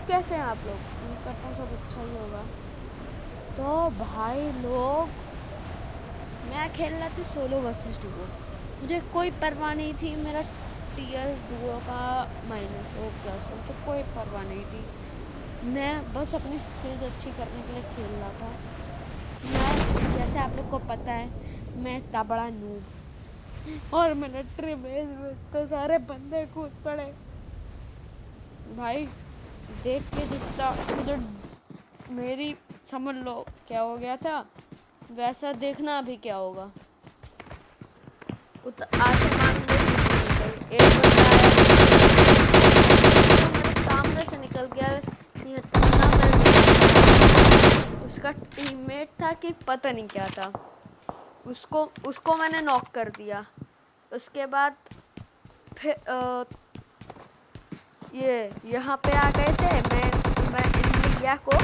कैसे हैं आप लोग? उम्मीद करता हूँ सब अच्छा ही होगा। तो भाई लोग, मैं खेल रहा था सोलो वर्सेस डुओ। मुझे कोई परवाह नहीं थी मेरा टीयर डुओ का माइनस हो प्लस हो, तो कोई परवाह नहीं थी। मैं बस अपनी स्किल्स अच्छी करने के लिए खेल रहा था। मैं, जैसे आप लोग को पता है, मैं इतना बड़ा नूब, और मिलिट्री बेस में तो सारे बंदे कूद पड़े। भाई देख के जितना मुझे मेरी समझ लो क्या हो गया था, वैसा देखना अभी क्या होगा। आसमान में एक बंदा आया, सामने से निकल गया। ये उसका टीममेट था कि पता नहीं क्या था। उसको मैंने नॉक कर दिया। उसके बाद फिर ये यहाँ पे आ गए थे। मैं इन भैया को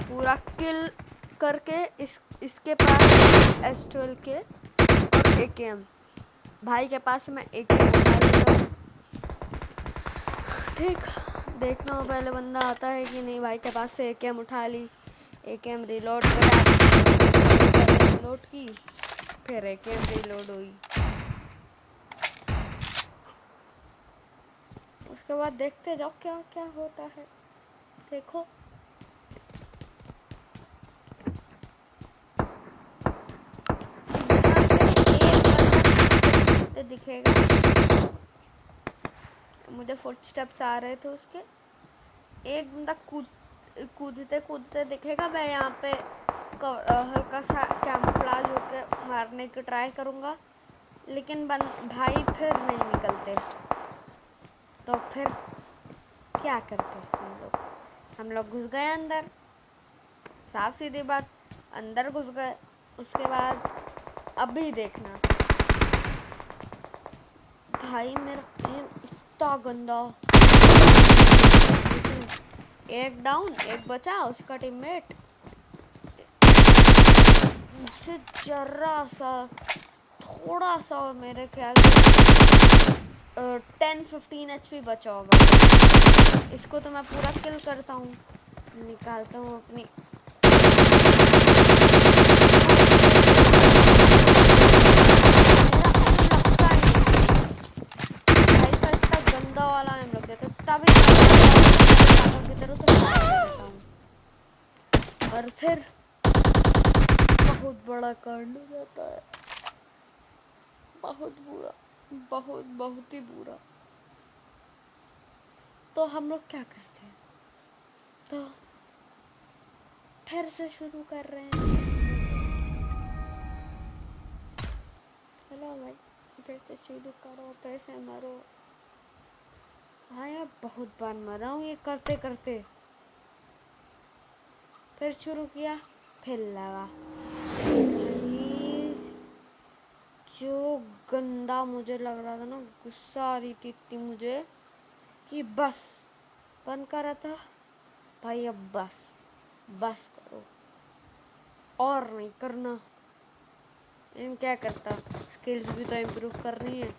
पूरा किल करके इसके पास S12 के और AKM, भाई के पास मैं AKM ठीक देखना हो पहले बंदा आता है कि नहीं। भाई के पास से AKM उठा ली, AKM रिलोड करा, रिलोड की, फिर AKM रिलोड हुई। उसके बाद देखते जाओ क्या क्या होता है। देखो दिखेगा, मुझे फुटस्टेप्स आ रहे थे उसके। एक बंदा कूदते कूदते दिखेगा। मैं यहाँ पे हल्का सा कैमोफ्लेज होके मारने की ट्राई करूँगा, लेकिन भाई फिर नहीं निकलते। तो फिर क्या करते हम लोग घुस गए अंदर। साफ सीधी बात, अंदर घुस गए। उसके बाद अभी देखना भाई, मेरा एम इतना गंदा। एक डाउन, एक बचा उसका टीममेट। मुझसे जरा सा, थोड़ा सा मेरे ख्याल से 10-15 HP बचा होगा। इसको तो मैं पूरा किल करता हूँ, निकालता हूँ अपनी। वाला हम लोग देते तभी किधर उधर देता हूँ, और फिर बहुत बड़ा कांड हो जाता है। बहुत बुरा, बहुत ही बुरा। तो हम लोग क्या करते हैं, तो फिर से शुरू कर रहे हैं। चलो भाई, फिर से शुरू करो, फिर से मरो। हाँ यार, बहुत बार मरा हूँ ये करते करते। फिर शुरू किया, फिर लगा जो गंदा मुझे लग रहा था ना, गुस्सा आ रही थी इतनी मुझे कि बस बंद करा था भाई। अब बस करो और नहीं करना। इन क्या करता, स्किल्स भी तो इम्प्रूव करनी है।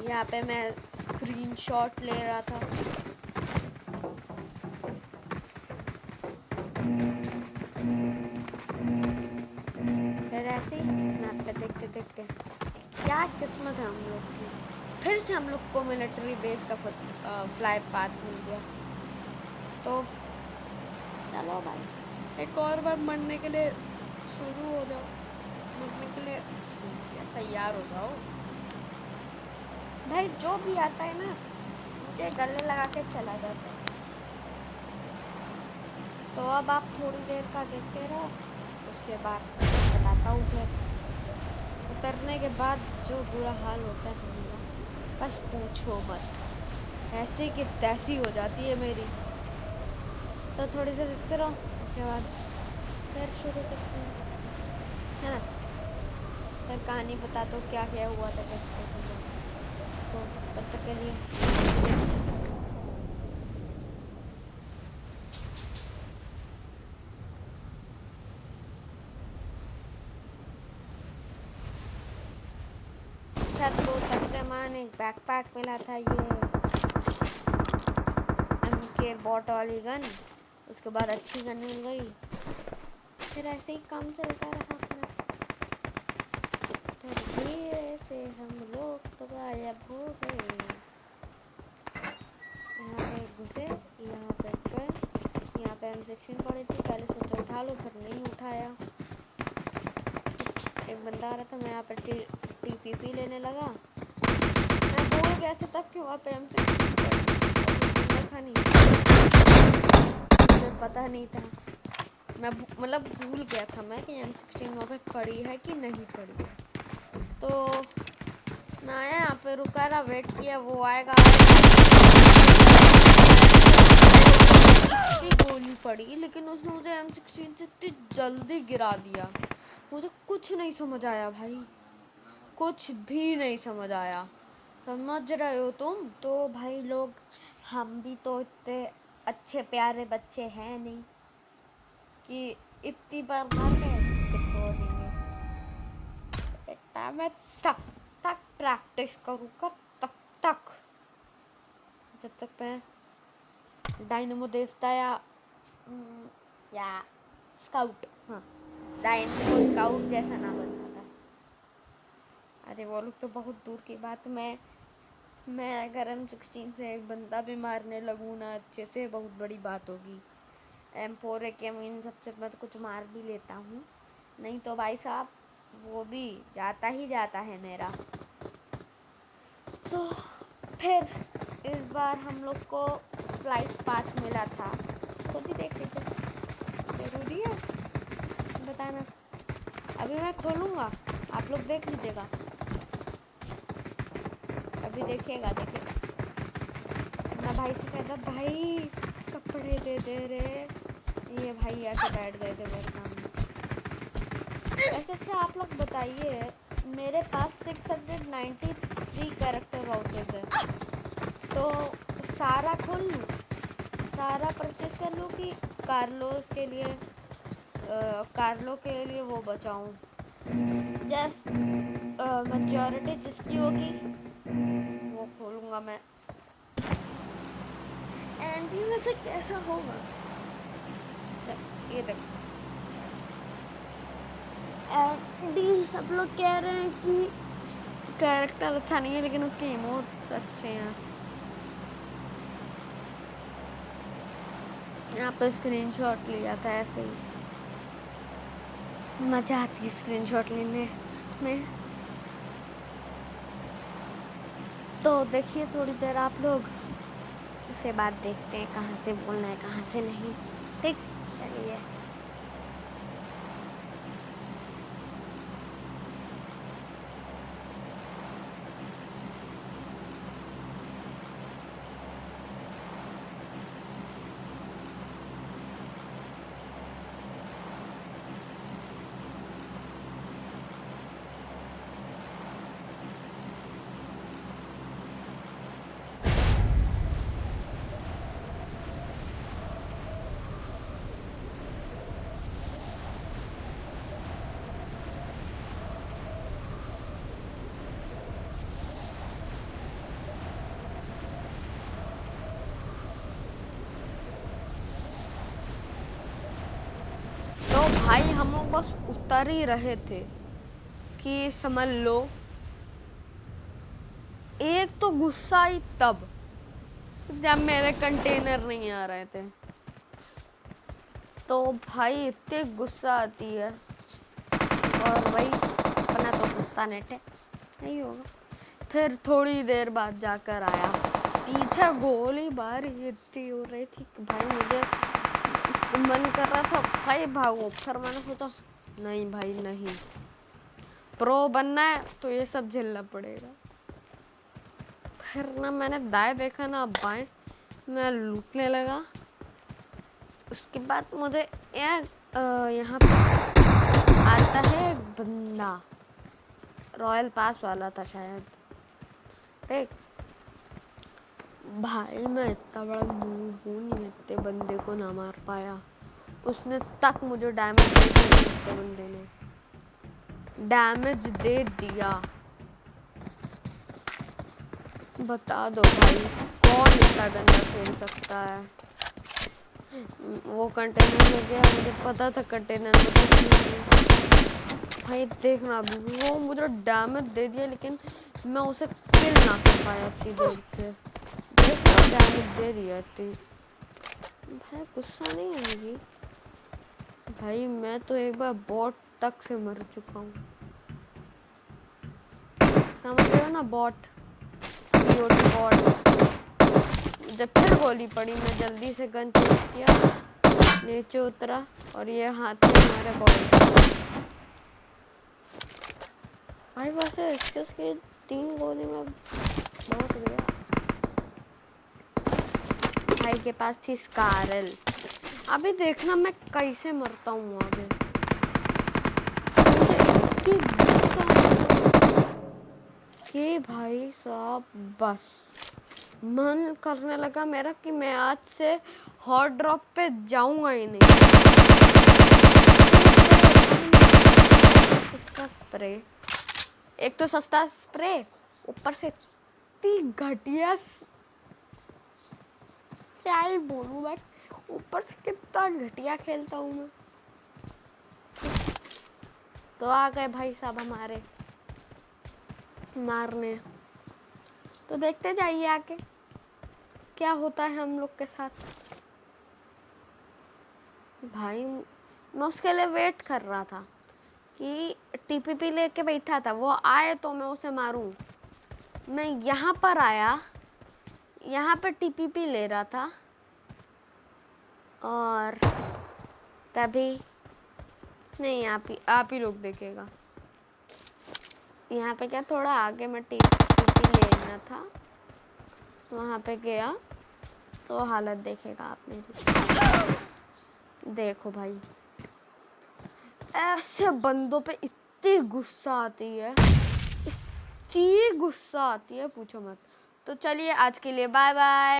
यहाँ पे मैं स्क्रीनशॉट ले रहा था। फिर ऐसे मैप पे देखते देखते क्या किस्मत है हम लोग की, फिर से हम लोग को मिलिट्री बेस का फ्लाई पाथ मिल गया। तो चलो भाई, एक और बार मरने के लिए शुरू हो जाओ, मरने के लिए तैयार हो जाओ भाई। जो भी आता है ना, मुझे गले लगा के चला जाता है। तो अब आप थोड़ी देर का देखते रहो, उसके बाद बताता हूँ। फिर उतरने के बाद जो बुरा हाल होता है मेरा, बस पूछो मत। ऐसे कि तैसी हो जाती है मेरी। तो थोड़ी देर देखते रहो, उसके बाद फिर शुरू करते हैं, है ना। फिर कहानी बता दो क्या क्या हुआ था, कैसे कैसे। तो तब तक के लिए छत को उतरते मान एक बैकपैक मिला था। ये शॉर्ट वाली गन, उसके बाद अच्छी गन मिल गई, फिर ऐसे ही काम चलता रहा अपना। फिर धीरे से हम लोग तो गायब हो गए। यहाँ पे घुसे, यहाँ पे गए, यहाँ पे M16 पड़ी थी, पहले सोचा उठा लो, फिर नहीं उठाया। एक बंदा आ रहा था, मैं यहाँ पे TPP लेने लगा, मैं भूल गया था तब कि वहाँ पे M16 था नहीं, मुझे पता नहीं था, मैं मतलब भूल गया था मैं कि M16 वहाँ पे पड़ी है कि नहीं पड़ी है। तो मैं आया यहाँ पे, रुका रहा, वेट किया, वो आएगा, की गोली पड़ी, लेकिन उसने मुझे M16 से इतनी जल्दी गिरा दिया, मुझे कुछ नहीं समझ आया भाई, कुछ भी नहीं समझ आया। समझ रहे हो तुम? तो भाई लोग, हम भी तो इतने अच्छे प्यारे बच्चे हैं नहीं कि इतनी बार मार के फिर छोड़ देंगे। बेटा मैं तब तक प्रैक्टिस करूँगा, तब तक जब तक मैं डायनेमो देवता या स्काउट, हाँ डायनेमो स्काउट जैसा ना बन जाता। अरे वो लोग तो बहुत दूर की बात, मैं अगर M16 से एक बंदा भी मारने लगूँ ना अच्छे से, बहुत बड़ी बात होगी। M4 के मीन सबसे मैं तो कुछ मार भी लेता हूँ, नहीं तो भाई साहब वो भी जाता ही जाता है मेरा। तो फिर इस बार हम लोग को फ्लाइट पाथ मिला था, खुद ही देख लीजिए, जरूरी है बताना। अभी मैं खोलूँगा, आप लोग देख लीजिएगा, अभी देखिएगा। मैं भाई से कहता, भाई कपड़े दे दे रे, ये भाई ऐसे बैठ गए थे मेरे सामने। वैसे अच्छा आप लोग बताइए, मेरे पास 693 कैरेक्टर वाउचर्स है, तो सारा खोल लूँ, सारा परचेज कर लूँ कि कार्लो के लिए वो बचाऊँ? जस्ट मेजॉरिटी जिसकी होगी वो खोलूँगा मैं। एंडी में से कैसा होगा ये देखो, एंडी सब लोग कह रहे हैं कि कैरेक्टर अच्छा नहीं है, लेकिन उसके इमोट अच्छे हैं। यहाँ पे स्क्रीनशॉट लिया था, ऐसे ही मजा आती है स्क्रीनशॉट लेने में। तो देखिए थोड़ी देर आप लोग, उसके बाद देखते हैं कहाँ से बोलना है कहाँ से नहीं। ठीक, चलिए। भाई हम लोग बस उतर ही रहे थे कि समझ लो, एक तो गुस्सा ही तब जब मेरे कंटेनर नहीं आ रहे थे, तो भाई इतने गुस्सा आती है। और भाई अपना तो सस्ता नेट है, नहीं होगा। फिर थोड़ी देर बाद जाकर आया, पीछे गोली बारी इतनी हो रही थी कि भाई मुझे मन कर रहा था भाई भागो। फिर मैंने सोचा नहीं भाई नहीं, प्रो बनना है तो ये सब झेलना पड़ेगा। फिर ना मैंने दाएं देखा ना बाएं, मैं लूटने लगा। उसके बाद मुझे यहाँ पे आता है बंदा, रॉयल पास वाला था शायद। ठीक भाई, मैं इतना बड़ा नूब हूँ, नहीं इतने बंदे को ना मार पाया। उसने तक मुझे डैमेज दे दिया, बंदे ने डैमेज दे दिया। बता दो भाई कौन इतना गंदा खेल सकता है। वो कंटेनर में गया, मुझे पता था कंटेनर में कुछ नहीं है। भाई देखना अभी वो मुझे डैमेज दे दिया, लेकिन मैं उसे किल ना कर पाया इतनी देर से। देखना डैमेज दे रही है इतनी। भाई गुस्सा नहीं आएगी भाई, मैं तो एक बार बॉट तक से मर चुका हूँ, समझ रहे हो ना, बॉट बॉट। जब फिर गोली पड़ी, मैं जल्दी से गन चेंज किया, नीचे उतरा और ये हाथ में हमारे बॉडी। भाई वैसे इसके 3 गोली में बहुत गया। भाई के पास थी स्कारल। अभी देखना मैं कैसे मरता हूँ आगे। मुझे कि भाई साहब बस मन करने लगा मेरा कि मैं आज से हॉट ड्रॉप पे जाऊंगा ही नहीं। सस्ता स्प्रे, एक तो सस्ता स्प्रे, ऊपर से इतनी घटिया, क्या ही बोलूं मैं, ऊपर से कितना घटिया खेलता हूँ मैं। तो आ गए भाई साहब हमारे मारने, तो देखते जाइए आके क्या होता है हम लोग के साथ। भाई मैं उसके लिए वेट कर रहा था कि टीपीपी लेके बैठा था, वो आए तो मैं उसे मारूं। मैं यहाँ पर आया, यहाँ पे टीपीपी ले रहा था, और तभी नहीं, आप ही लोग देखेगा। यहाँ पे क्या थोड़ा आगे मैं टीपी लेना था, वहाँ पे गया तो हालत देखेगा आपने। देखो भाई, ऐसे बंदों पे इतनी गुस्सा आती है, इतनी गुस्सा आती है पूछो मत। तो चलिए आज के लिए बाय बाय।